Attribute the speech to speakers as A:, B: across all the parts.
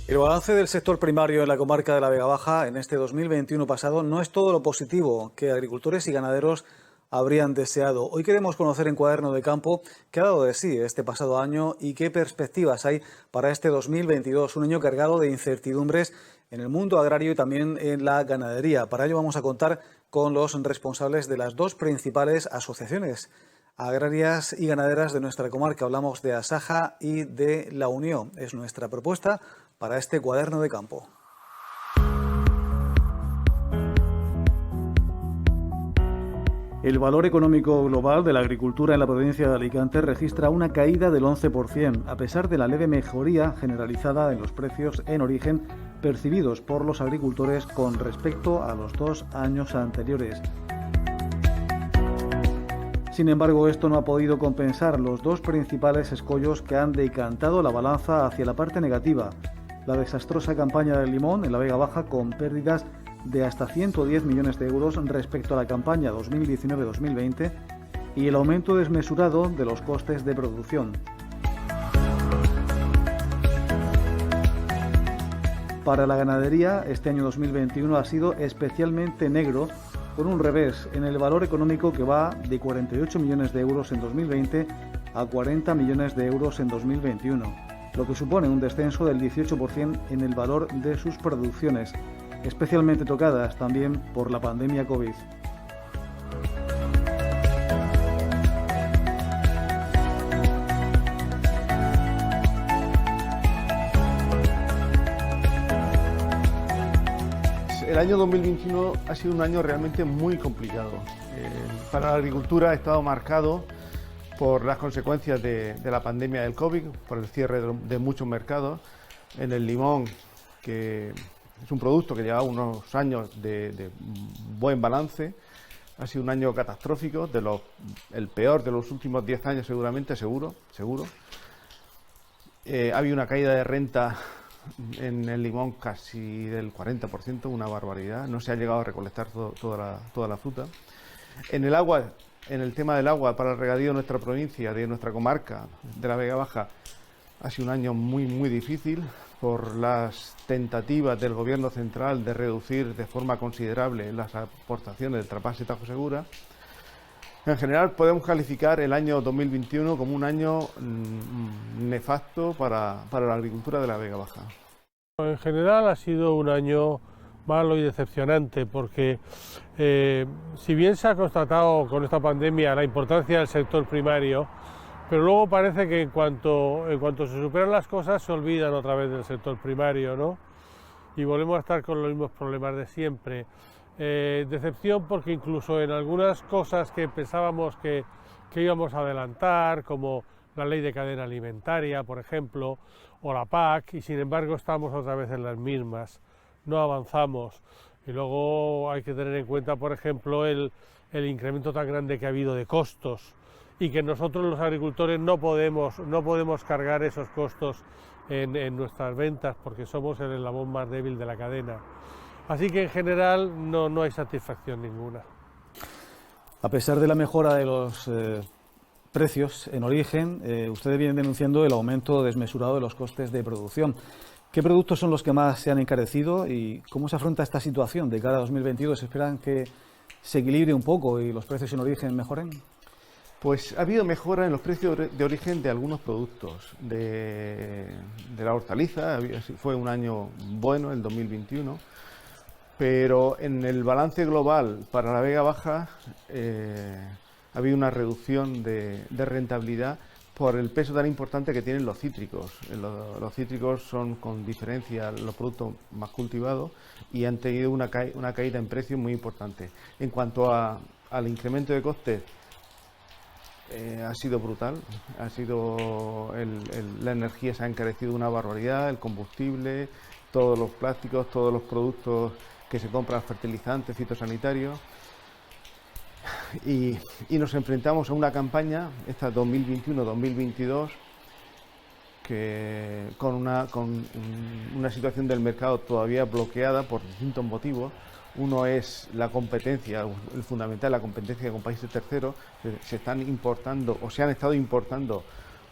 A: El balance del sector primario en la comarca de la Vega Baja en este 2021 pasado no es todo lo positivo que agricultores y ganaderos habrían deseado. Hoy queremos conocer en Cuaderno de Campo qué ha dado de sí este pasado año y qué perspectivas hay para este 2022, un año cargado de incertidumbres en el mundo agrario y también en la ganadería. Para ello vamos a contar con los responsables de las dos principales asociaciones agrarias y ganaderas de nuestra comarca. Hablamos de Asaja y de La Unión. Es nuestra propuesta para este Cuaderno de Campo. El valor económico global de la agricultura en la provincia de Alicante registra una caída del 11%, a pesar de la leve mejoría generalizada en los precios en origen percibidos por los agricultores con respecto a los 2 años anteriores. Sin embargo, esto no ha podido compensar los dos principales escollos que han decantado la balanza hacia la parte negativa: la desastrosa campaña del limón en la Vega Baja, con pérdidas de hasta 110 millones de euros respecto a la campaña 2019-2020, y el aumento desmesurado de los costes de producción. Para la ganadería, este año 2021 ha sido especialmente negro, con un revés en el valor económico que va de 48 millones de euros en 2020 a 40 millones de euros en 2021, lo que supone un descenso del 18% en el valor de sus producciones, especialmente tocadas también por la pandemia COVID.
B: El año 2021 ha sido un año realmente muy complicado. Para la agricultura ha estado marcado por las consecuencias de la pandemia del COVID, por el cierre de muchos mercados. En el limón, que es un producto que lleva unos años de buen balance, ha sido un año catastrófico, el peor de los últimos 10 años seguramente, seguro. Ha habido una caída de renta en el limón casi del 40%, una barbaridad. No se ha llegado a recolectar toda la fruta. En el tema del agua para el regadío de nuestra provincia, de nuestra comarca, de la Vega Baja, ha sido un año muy difícil por las tentativas del Gobierno central de reducir de forma considerable las aportaciones del trasvase Tajo Segura. En general podemos calificar el año 2021 como un año nefasto para la agricultura de la Vega Baja.
C: En general ha sido un año malo y decepcionante, porque si bien se ha constatado con esta pandemia la importancia del sector primario, pero luego parece que en cuanto se superan las cosas se olvidan otra vez del sector primario, ¿no? Y volvemos a estar con los mismos problemas de siempre. Decepción porque incluso en algunas cosas que pensábamos que íbamos a adelantar, como la ley de cadena alimentaria, por ejemplo, o la PAC, y sin embargo estamos otra vez en las mismas, no avanzamos. Y luego hay que tener en cuenta, por ejemplo, el incremento tan grande que ha habido de costos, y que nosotros los agricultores no podemos cargar esos costos en nuestras ventas, porque somos el eslabón más débil de la cadena. Así que en general no hay satisfacción ninguna.
A: A pesar de la mejora de los precios en origen, ustedes vienen denunciando el aumento desmesurado de los costes de producción. ¿Qué productos son los que más se han encarecido y cómo se afronta esta situación de cara a 2022? ¿Se esperan que se equilibre un poco y los precios en origen mejoren?
B: Pues ha habido mejora en los precios de origen de algunos productos. De la hortaliza fue un año bueno, el 2021. Pero en el balance global para la Vega Baja ha habido una reducción de rentabilidad por el peso tan importante que tienen los cítricos. Los cítricos son con diferencia los productos más cultivados y han tenido una caída en precio muy importante. En cuanto al incremento de costes, ha sido brutal. La energía se ha encarecido una barbaridad, el combustible, todos los plásticos, todos los productos que se compran, fertilizantes, fitosanitarios, y nos enfrentamos a una campaña, esta 2021-2022, que con una situación del mercado todavía bloqueada por distintos motivos. Uno es la competencia, el fundamental, la competencia con países terceros. Se están importando o se han estado importando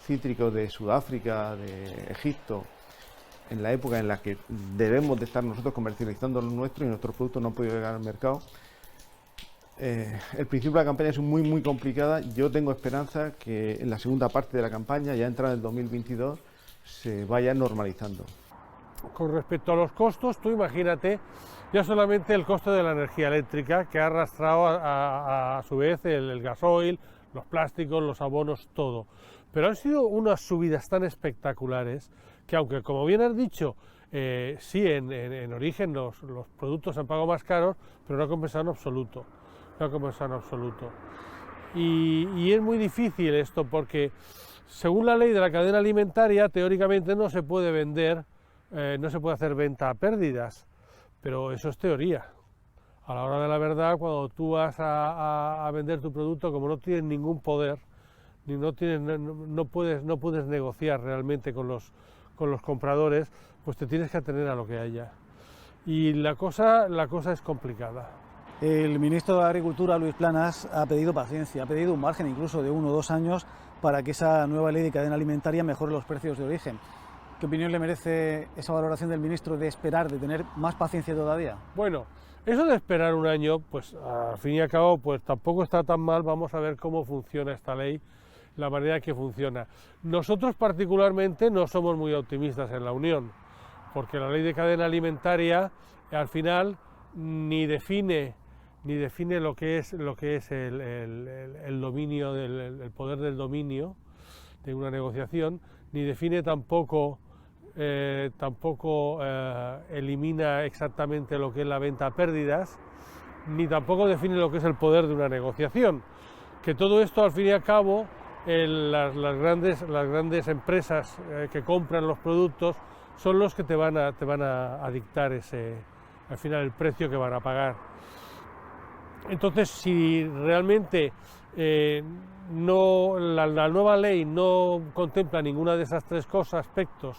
B: cítricos de Sudáfrica, de Egipto, en la época en la que debemos de estar nosotros comercializando lo nuestro y nuestros productos no han podido llegar al mercado. El principio de la campaña es muy complicada. Yo tengo esperanza que en la segunda parte de la campaña, ya entrada en el 2022, se vaya normalizando.
C: Con respecto a los costos, tú imagínate ya solamente el coste de la energía eléctrica, que ha arrastrado a su vez el gasoil, los plásticos, los abonos, todo. Pero han sido unas subidas tan espectaculares que, aunque como bien has dicho, sí, en origen los productos han pagado más caros, pero no ha compensado en absoluto. No ha compensado en absoluto. Y es muy difícil esto porque, según la ley de la cadena alimentaria, teóricamente no se puede vender, no se puede hacer venta a pérdidas, pero eso es teoría. A la hora de la verdad, cuando tú vas a vender tu producto, como no tienes ningún poder, no puedes negociar realmente con los compradores, pues te tienes que atener a lo que haya. Y la cosa es complicada.
A: El ministro de Agricultura, Luis Planas, ha pedido paciencia, ha pedido un margen incluso de 1 o 2 años para que esa nueva ley de cadena alimentaria mejore los precios de origen. ¿Qué opinión le merece esa valoración del ministro de esperar, de tener más paciencia todavía?
C: Bueno, eso de esperar un año, pues al fin y al cabo, pues tampoco está tan mal. Vamos a ver cómo funciona esta ley, la manera que funciona. Nosotros particularmente no somos muy optimistas en la Unión, porque la ley de cadena alimentaria al final ni define lo que es el dominio, el poder del dominio de una negociación, ni define tampoco elimina exactamente lo que es la venta a pérdidas, ni tampoco define lo que es el poder de una negociación. Que todo esto, al fin y al cabo, las grandes empresas que compran los productos son los que te van a dictar al final el precio que van a pagar. Entonces, si realmente la nueva ley no contempla ninguna de esas tres aspectos,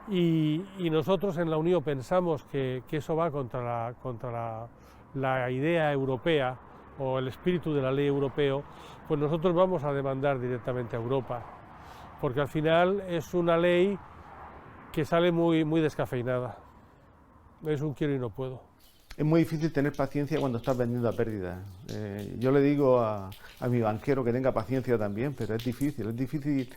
C: y nosotros en la Unión pensamos que eso va contra la idea europea o el espíritu de la ley europeo, pues nosotros vamos a demandar directamente a Europa, porque al final es una ley que sale muy descafeinada. Es un quiero y no puedo.
B: Es muy difícil tener paciencia cuando estás vendiendo a pérdida. Yo le digo a mi banquero que tenga paciencia también, pero es difícil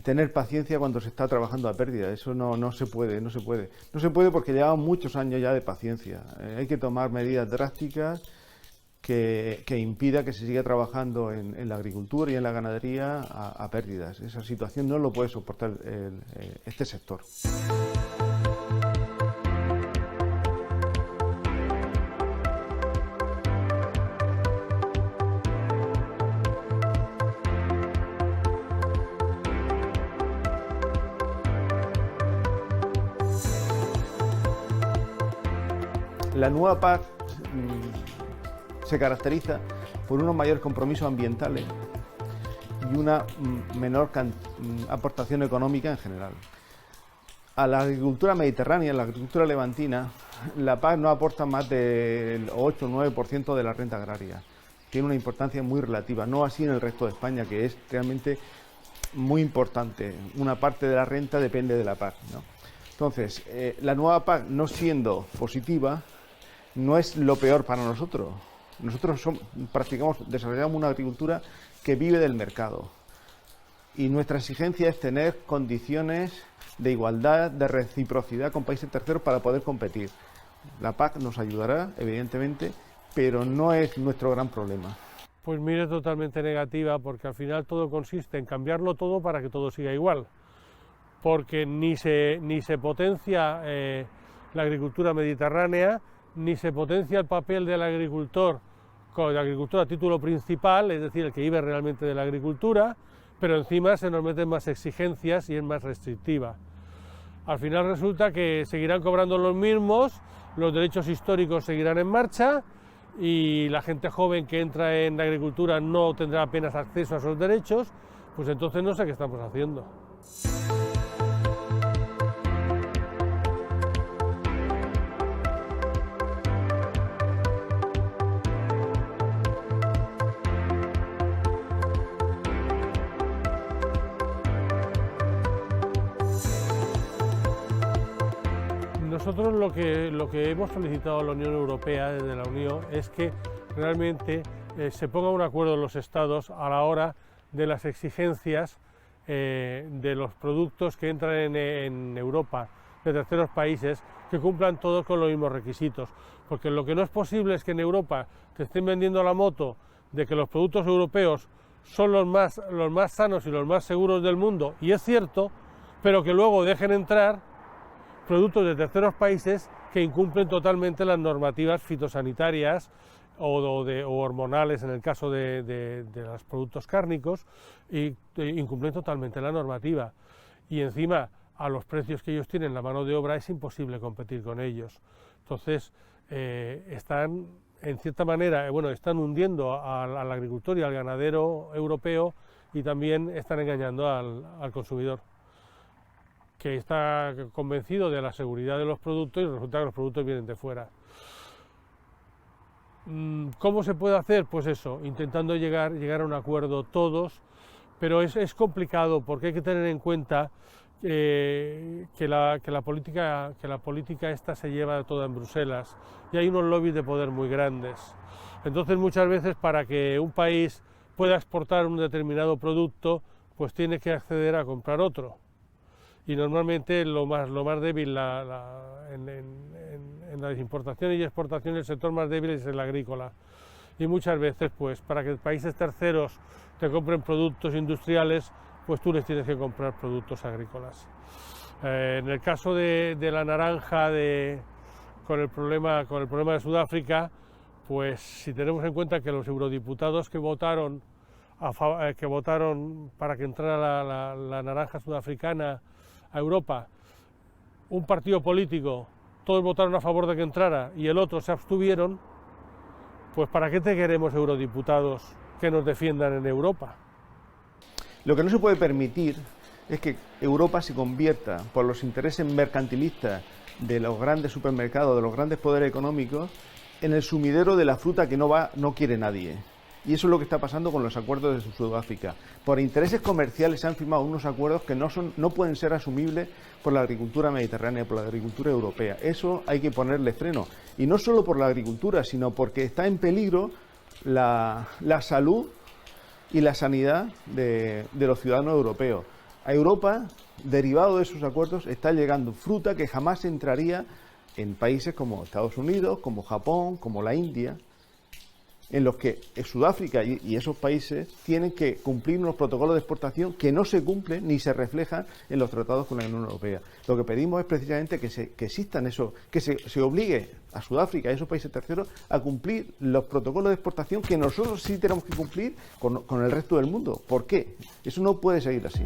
B: tener paciencia cuando se está trabajando a pérdida. Eso no se puede. No se puede porque llevamos muchos años ya de paciencia. Hay que tomar medidas drásticas que impida que se siga trabajando en la agricultura y en la ganadería a pérdidas. Esa situación no lo puede soportar este sector. La nueva PAC se caracteriza por unos mayores compromisos ambientales y una menor aportación económica en general. A la agricultura mediterránea, a la agricultura levantina, la PAC no aporta más del 8 o 9% de la renta agraria. Tiene una importancia muy relativa, no así en el resto de España, que es realmente muy importante. Una parte de la renta depende de la PAC, ¿no? Entonces, la nueva PAC, no siendo positiva, no es lo peor para nosotros. Nosotros desarrollamos una agricultura que vive del mercado y nuestra exigencia es tener condiciones de igualdad, de reciprocidad con países terceros para poder competir. La PAC nos ayudará, evidentemente, pero no es nuestro gran problema.
C: Pues mire, totalmente negativa, porque al final todo consiste en cambiarlo todo para que todo siga igual, porque ni se potencia la agricultura mediterránea, ni se potencia el papel del agricultor con la agricultura a título principal, es decir, el que vive realmente de la agricultura, pero encima se nos meten más exigencias y es más restrictiva. Al final resulta que seguirán cobrando los mismos, los derechos históricos seguirán en marcha y la gente joven que entra en la agricultura no tendrá apenas acceso a esos derechos, pues entonces no sé qué estamos haciendo. Nosotros lo que hemos solicitado a la Unión Europea, desde la Unión, es que realmente se ponga un acuerdo en los Estados a la hora de las exigencias de los productos que entran en Europa, de terceros países, que cumplan todos con los mismos requisitos. Porque lo que no es posible es que en Europa te estén vendiendo la moto de que los productos europeos son los más sanos y los más seguros del mundo, y es cierto, pero que luego dejen entrar productos de terceros países que incumplen totalmente las normativas fitosanitarias o hormonales en el caso de los productos cárnicos, y incumplen totalmente la normativa. Y encima, a los precios que ellos tienen, la mano de obra, es imposible competir con ellos. Entonces, están, en cierta manera, están hundiendo al agricultor y al ganadero europeo, y también están engañando al consumidor, que está convencido de la seguridad de los productos y resulta que los productos vienen de fuera. ¿Cómo se puede hacer? Pues eso, intentando llegar a un acuerdo todos, pero es complicado, porque hay que tener en cuenta que la política esta se lleva toda en Bruselas, y hay unos lobbies de poder muy grandes. Entonces, muchas veces, para que un país pueda exportar un determinado producto, pues tiene que acceder a comprar otro. Y normalmente lo más débil en las importaciones y exportaciones, el sector más débil es el agrícola. Y muchas veces, pues, para que países terceros te compren productos industriales, pues tú les tienes que comprar productos agrícolas. En el caso de la naranja, con el problema de Sudáfrica, pues si tenemos en cuenta que los eurodiputados que votaron para que entrara la naranja sudafricana a Europa, un partido político, todos votaron a favor de que entrara y el otro se abstuvieron, pues ¿para qué te queremos eurodiputados que nos defiendan en Europa?
B: Lo que no se puede permitir es que Europa se convierta, por los intereses mercantilistas de los grandes supermercados, de los grandes poderes económicos, en el sumidero de la fruta que no quiere nadie. Y eso es lo que está pasando con los acuerdos de Sudáfrica. Por intereses comerciales se han firmado unos acuerdos que no pueden ser asumibles por la agricultura mediterránea, por la agricultura europea. Eso hay que ponerle freno. Y no solo por la agricultura, sino porque está en peligro la salud y la sanidad de los ciudadanos europeos. A Europa, derivado de esos acuerdos, está llegando fruta que jamás entraría en países como Estados Unidos, como Japón, como la India, en los que Sudáfrica y esos países tienen que cumplir unos protocolos de exportación que no se cumplen ni se reflejan en los tratados con la Unión Europea. Lo que pedimos es precisamente que existan eso, que se obligue a Sudáfrica y a esos países terceros a cumplir los protocolos de exportación que nosotros sí tenemos que cumplir con el resto del mundo. ¿Por qué? Eso no puede seguir así.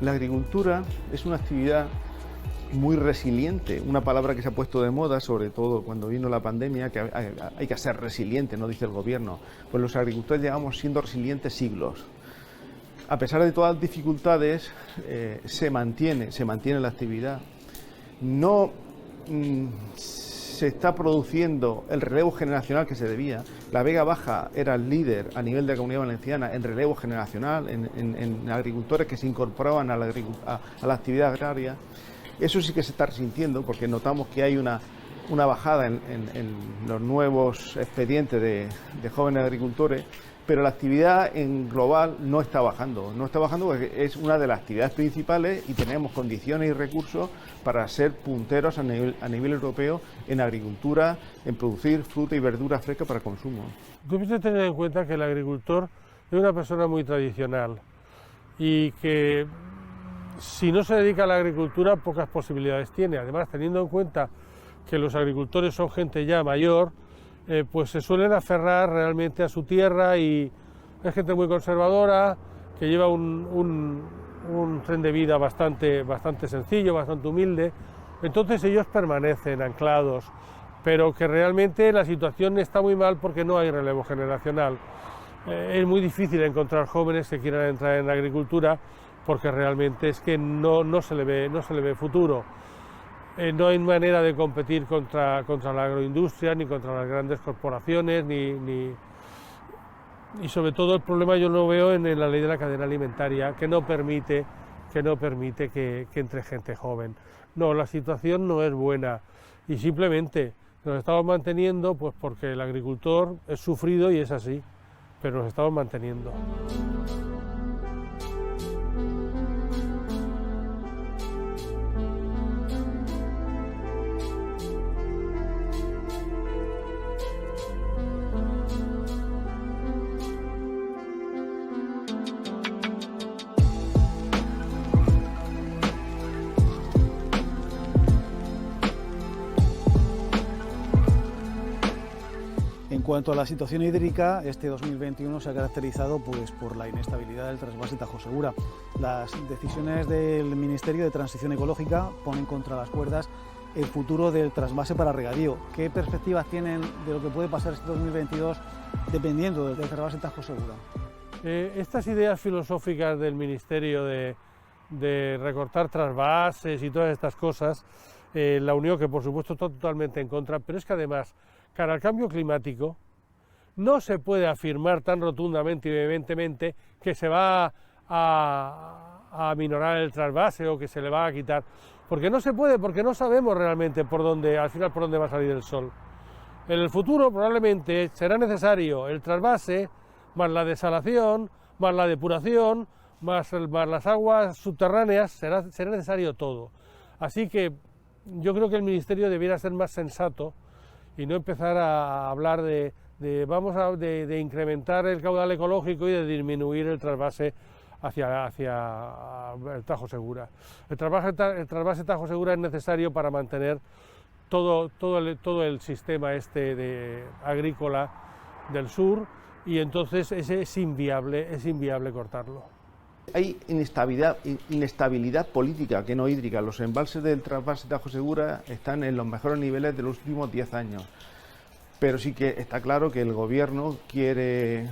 B: La agricultura es una actividad muy resiliente, una palabra que se ha puesto de moda, sobre todo cuando vino la pandemia, que hay que ser resiliente, no dice el gobierno. Pues los agricultores llevamos siendo resilientes siglos. A pesar de todas las dificultades, se mantiene la actividad. No se está produciendo el relevo generacional que se debía. La Vega Baja era el líder a nivel de la Comunidad Valenciana en relevo generacional, en agricultores que se incorporaban a la actividad agraria. Eso sí que se está resintiendo, porque notamos que hay una bajada en los nuevos expedientes de jóvenes agricultores, pero la actividad en global no está bajando. No está bajando porque es una de las actividades principales y tenemos condiciones y recursos para ser punteros a nivel europeo en agricultura, en producir fruta y verdura fresca para consumo.
C: Debes de tener en cuenta que el agricultor es una persona muy tradicional y que si no se dedica a la agricultura pocas posibilidades tiene. Además, teniendo en cuenta que los agricultores son gente ya mayor, pues se suelen aferrar realmente a su tierra y es gente muy conservadora, que lleva un tren de vida bastante sencillo, bastante humilde. Entonces ellos permanecen anclados, pero que realmente la situación está muy mal porque no hay relevo generacional. Es muy difícil encontrar jóvenes que quieran entrar en la agricultura porque realmente es que no se le ve futuro. No hay manera de competir contra la agroindustria, ni contra las grandes corporaciones, y sobre todo el problema yo lo veo en la ley de la cadena alimentaria, que no permite que entre gente joven. No, la situación no es buena y simplemente nos estamos manteniendo pues porque el agricultor es sufrido y es así, pero nos estamos manteniendo.
A: En cuanto a la situación hídrica, este 2021 se ha caracterizado pues, por la inestabilidad del trasvase Tajo Segura. Las decisiones del Ministerio de Transición Ecológica ponen contra las cuerdas el futuro del trasvase para regadío. ¿Qué perspectivas tienen de lo que puede pasar este 2022 dependiendo del trasvase Tajo Segura?
C: Estas ideas filosóficas del Ministerio de recortar trasvases y todas estas cosas, la Unión, que por supuesto está totalmente en contra, pero es que además, cara al cambio climático, no se puede afirmar tan rotundamente y vehementemente que se va a aminorar el trasvase o que se le va a quitar, porque no se puede, porque no sabemos realmente al final por dónde va a salir el sol. En el futuro probablemente será necesario el trasvase, más la desalación, más la depuración, más las aguas subterráneas, será necesario todo. Así que yo creo que el Ministerio debiera ser más sensato y no empezar a hablar de incrementar el caudal ecológico y de disminuir el trasvase hacia el Tajo Segura. El trasvase Tajo Segura es necesario para mantener todo el sistema agrícola del sur, y entonces es inviable cortarlo.
B: Hay inestabilidad política, que no hídrica. Los embalses del trasvase Tajo Segura están en los mejores niveles de los últimos 10 años. Pero sí que está claro que el gobierno quiere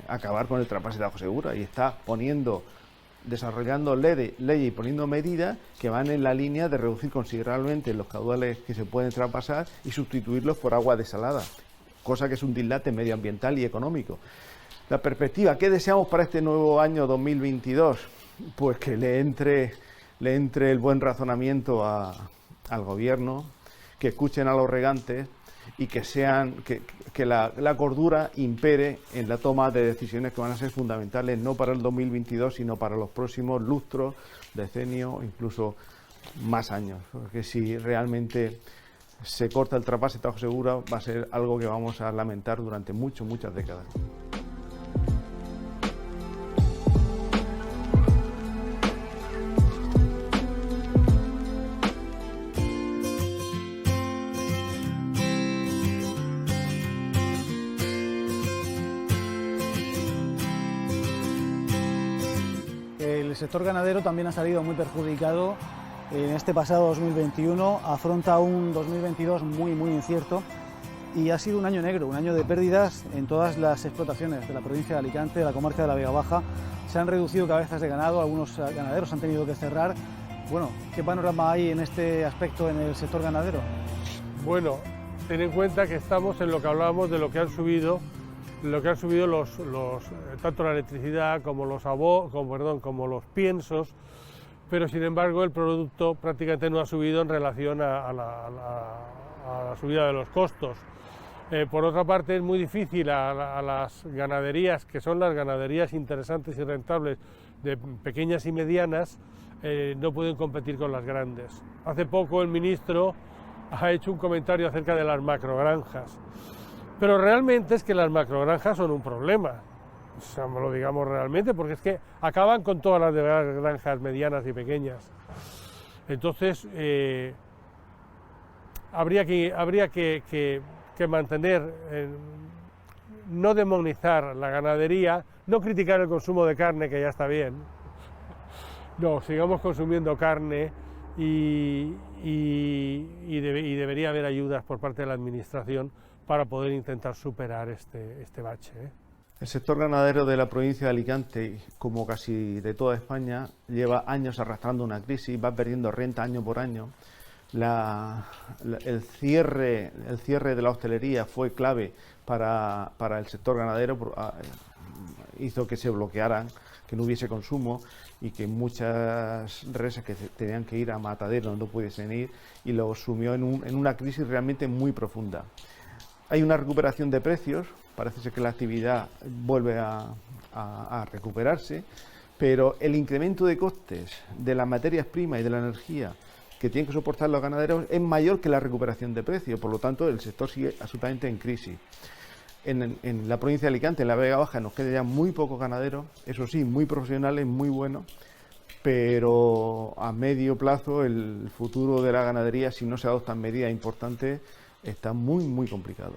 B: acabar con el trasvase Tajo Segura y está desarrollando leyes y poniendo medidas que van en la línea de reducir considerablemente los caudales que se pueden traspasar y sustituirlos por agua desalada, cosa que es un dislate medioambiental y económico. La perspectiva, ¿qué deseamos para este nuevo año 2022? Pues que le entre el buen razonamiento al gobierno, que escuchen a los regantes y que la cordura impere en la toma de decisiones que van a ser fundamentales no para el 2022, sino para los próximos lustros, decenios, incluso más años. Porque si realmente se corta el trasvase Tajo Segura, va a ser algo que vamos a lamentar durante muchas décadas.
A: El sector ganadero también ha salido muy perjudicado en este pasado 2021, afronta un 2022 muy incierto y ha sido un año negro, un año de pérdidas en todas las explotaciones de la provincia de Alicante, de la comarca de la Vega Baja. Se han reducido cabezas de ganado, algunos ganaderos han tenido que cerrar. Bueno, ¿qué panorama hay en este aspecto en el sector ganadero? Bueno,
C: ten en cuenta que estamos en lo que hablábamos de lo que han subido tanto la electricidad como los piensos, pero sin embargo el producto prácticamente no ha subido en relación a la subida de los costos. Por otra parte, es muy difícil a las ganaderías, que son las ganaderías interesantes y rentables de pequeñas y medianas, no pueden competir con las grandes. Hace poco el ministro ha hecho un comentario acerca de las macrogranjas. Pero realmente es que las macrogranjas son un problema, o sea, lo digamos realmente, porque es que acaban con todas las granjas medianas y pequeñas. Entonces, habría que mantener, no demonizar la ganadería, no criticar el consumo de carne, que ya está bien. No, sigamos consumiendo carne y debería haber ayudas por parte de la Administración para poder intentar superar este bache.
B: El sector ganadero de la provincia de Alicante, como casi de toda España, lleva años arrastrando una crisis, va perdiendo renta año por año. El cierre de la hostelería fue clave para el sector ganadero, hizo que se bloquearan, que no hubiese consumo y que muchas reses que tenían que ir a mataderos no pudiesen ir, y lo sumió en una crisis realmente muy profunda. Hay una recuperación de precios, parece ser que la actividad vuelve a recuperarse, pero el incremento de costes de las materias primas y de la energía que tienen que soportar los ganaderos es mayor que la recuperación de precios, por lo tanto el sector sigue absolutamente en crisis. En la provincia de Alicante, en la Vega Baja, nos quedan ya muy pocos ganaderos, eso sí, muy profesionales, muy buenos, pero a medio plazo el futuro de la ganadería, si no se adoptan medidas importantes, está muy, muy complicado.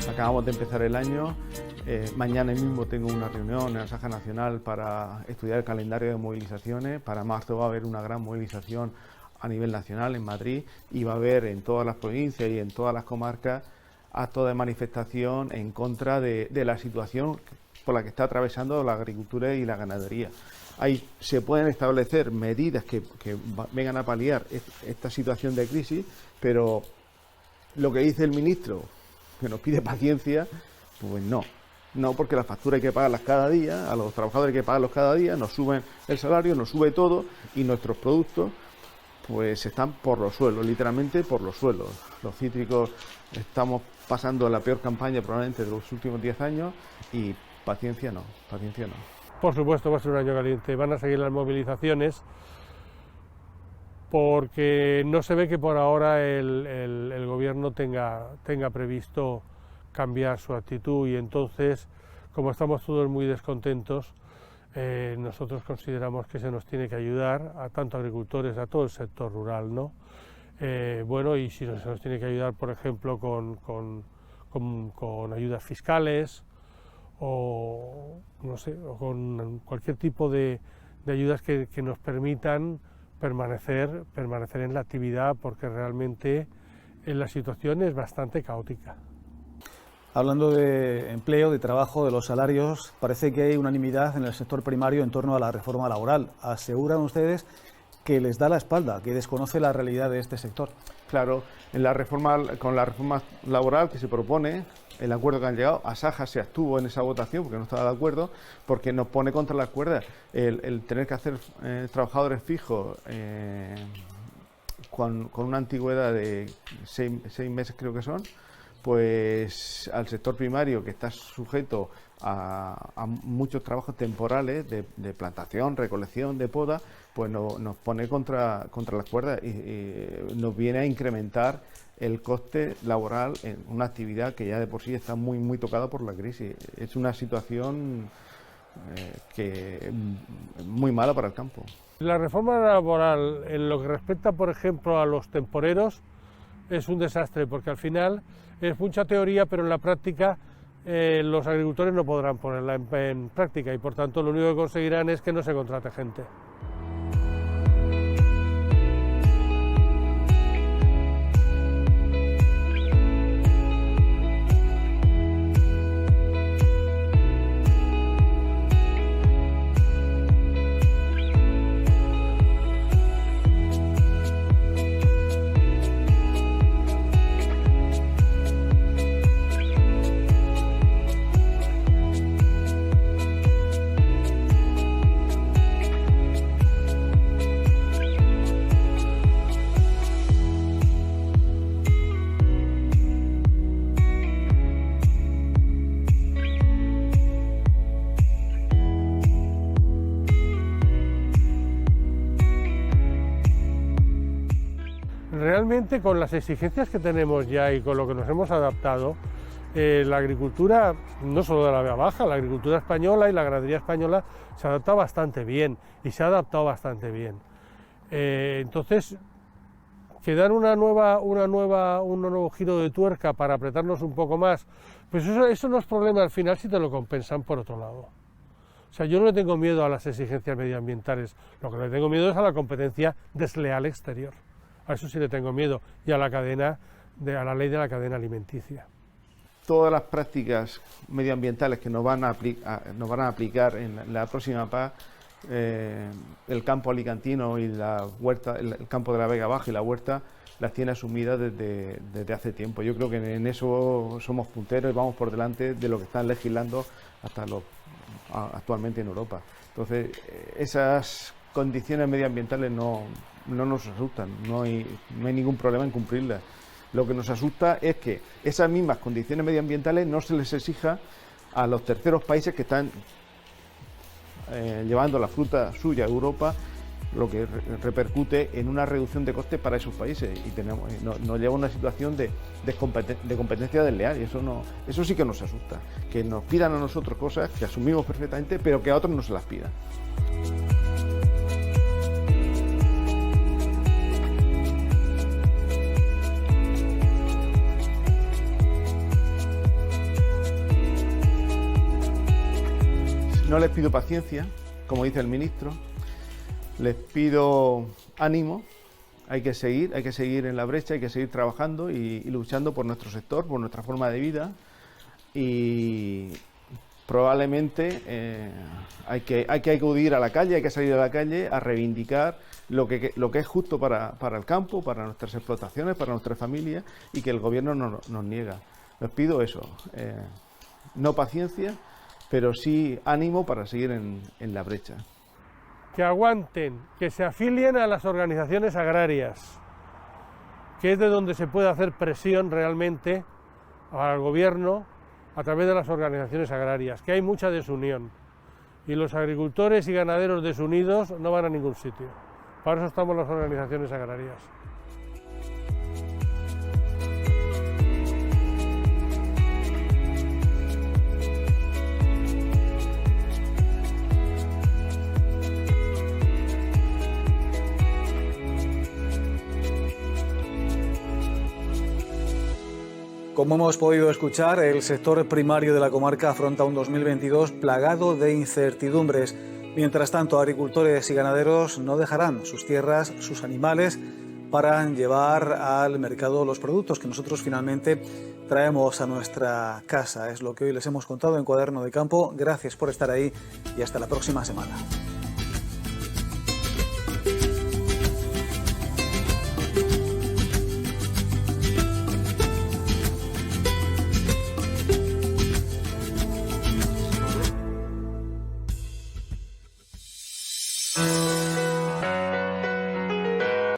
B: Acabamos de empezar el año, mañana mismo tengo una reunión en la Asamblea Nacional para estudiar el calendario de movilizaciones. Para marzo va a haber una gran movilización a nivel nacional en Madrid, y va a haber en todas las provincias y en todas las comarcas actos de manifestación en contra de la situación por la que está atravesando la agricultura y la ganadería. Ahí se pueden establecer medidas que vengan a paliar esta situación de crisis, pero lo que dice el ministro, que nos pide paciencia, pues no, porque las facturas hay que pagarlas cada día, a los trabajadores hay que pagarlos cada día, nos suben el salario, nos sube todo, y nuestros productos pues están por los suelos, literalmente por los suelos. Los cítricos estamos pasando la peor campaña probablemente de los últimos 10 años, y paciencia no.
C: Por supuesto va a ser un año caliente, van a seguir las movilizaciones, porque no se ve que por ahora el gobierno tenga previsto cambiar su actitud, y entonces, como estamos todos muy descontentos, nosotros consideramos que se nos tiene que ayudar a tanto agricultores, a todo el sector rural, ¿no? Bueno, y si se nos tiene que ayudar, por ejemplo, con ayudas fiscales, o no sé, o con cualquier tipo de ayudas que nos permitan permanecer en la actividad, porque realmente la situación es bastante caótica.
A: Hablando de empleo, de trabajo, de los salarios, parece que hay unanimidad en el sector primario en torno a la reforma laboral. ¿Aseguran ustedes que les da la espalda, que desconoce la realidad de este sector?
B: Claro, con la reforma laboral que se propone, el acuerdo que han llegado, Asaja se abstuvo en esa votación porque no estaba de acuerdo, porque nos pone contra las cuerdas el tener que hacer trabajadores fijos con una antigüedad de 6 meses, creo que son, pues al sector primario, que está sujeto a muchos trabajos temporales de plantación, recolección, de poda, pues nos pone contra las cuerdas, y nos viene a incrementar el coste laboral en una actividad que ya de por sí está muy, muy tocada por la crisis. Es una situación muy mala para el campo.
C: La reforma laboral, en lo que respecta, por ejemplo, a los temporeros, es un desastre, porque al final es mucha teoría, pero en la práctica los agricultores no podrán ponerla en práctica, y por tanto lo único que conseguirán es que no se contrate gente. Realmente, con las exigencias que tenemos ya y con lo que nos hemos adaptado, la agricultura, no solo de la Vega Baja, la agricultura española y la ganadería española se adapta bastante bien y se ha adaptado bastante bien. Entonces, que dan un nuevo giro de tuerca para apretarnos un poco más, pues eso no es problema al final si te lo compensan por otro lado. O sea, yo no le tengo miedo a las exigencias medioambientales, lo que le tengo miedo es a la competencia desleal exterior. A eso sí le tengo miedo, y a la ley de la cadena alimenticia.
B: Todas las prácticas medioambientales que nos van a aplicar en la próxima PAC, el campo alicantino y la huerta, el campo de la Vega Baja y la huerta, las tiene asumidas desde hace tiempo. Yo creo que en eso somos punteros y vamos por delante de lo que están legislando actualmente en Europa. Entonces, esas condiciones medioambientales no nos asustan, no hay ningún problema en cumplirlas. Lo que nos asusta es que esas mismas condiciones medioambientales no se les exija a los terceros países que están llevando la fruta suya a Europa, lo que repercute en una reducción de costes para esos países, y nos lleva a una situación de competencia desleal, y eso sí que nos asusta, que nos pidan a nosotros cosas que asumimos perfectamente, pero que a otros no se las pidan. No les pido paciencia, como dice el ministro, les pido ánimo, hay que seguir en la brecha, hay que seguir trabajando y luchando por nuestro sector, por nuestra forma de vida, y probablemente hay que acudir a la calle, hay que salir a la calle a reivindicar lo que es justo para el campo, para nuestras explotaciones, para nuestras familias, y que el gobierno nos niega. Les pido eso, no paciencia, pero sí ánimo para seguir en la brecha.
C: Que aguanten, que se afilien a las organizaciones agrarias, que es de donde se puede hacer presión realmente al gobierno a través de las organizaciones agrarias, que hay mucha desunión, y los agricultores y ganaderos desunidos no van a ningún sitio. Para eso estamos las organizaciones agrarias.
A: Como hemos podido escuchar, el sector primario de la comarca afronta un 2022 plagado de incertidumbres. Mientras tanto, agricultores y ganaderos no dejarán sus tierras, sus animales, para llevar al mercado los productos que nosotros finalmente traemos a nuestra casa. Es lo que hoy les hemos contado en Cuaderno de Campo. Gracias por estar ahí y hasta la próxima semana.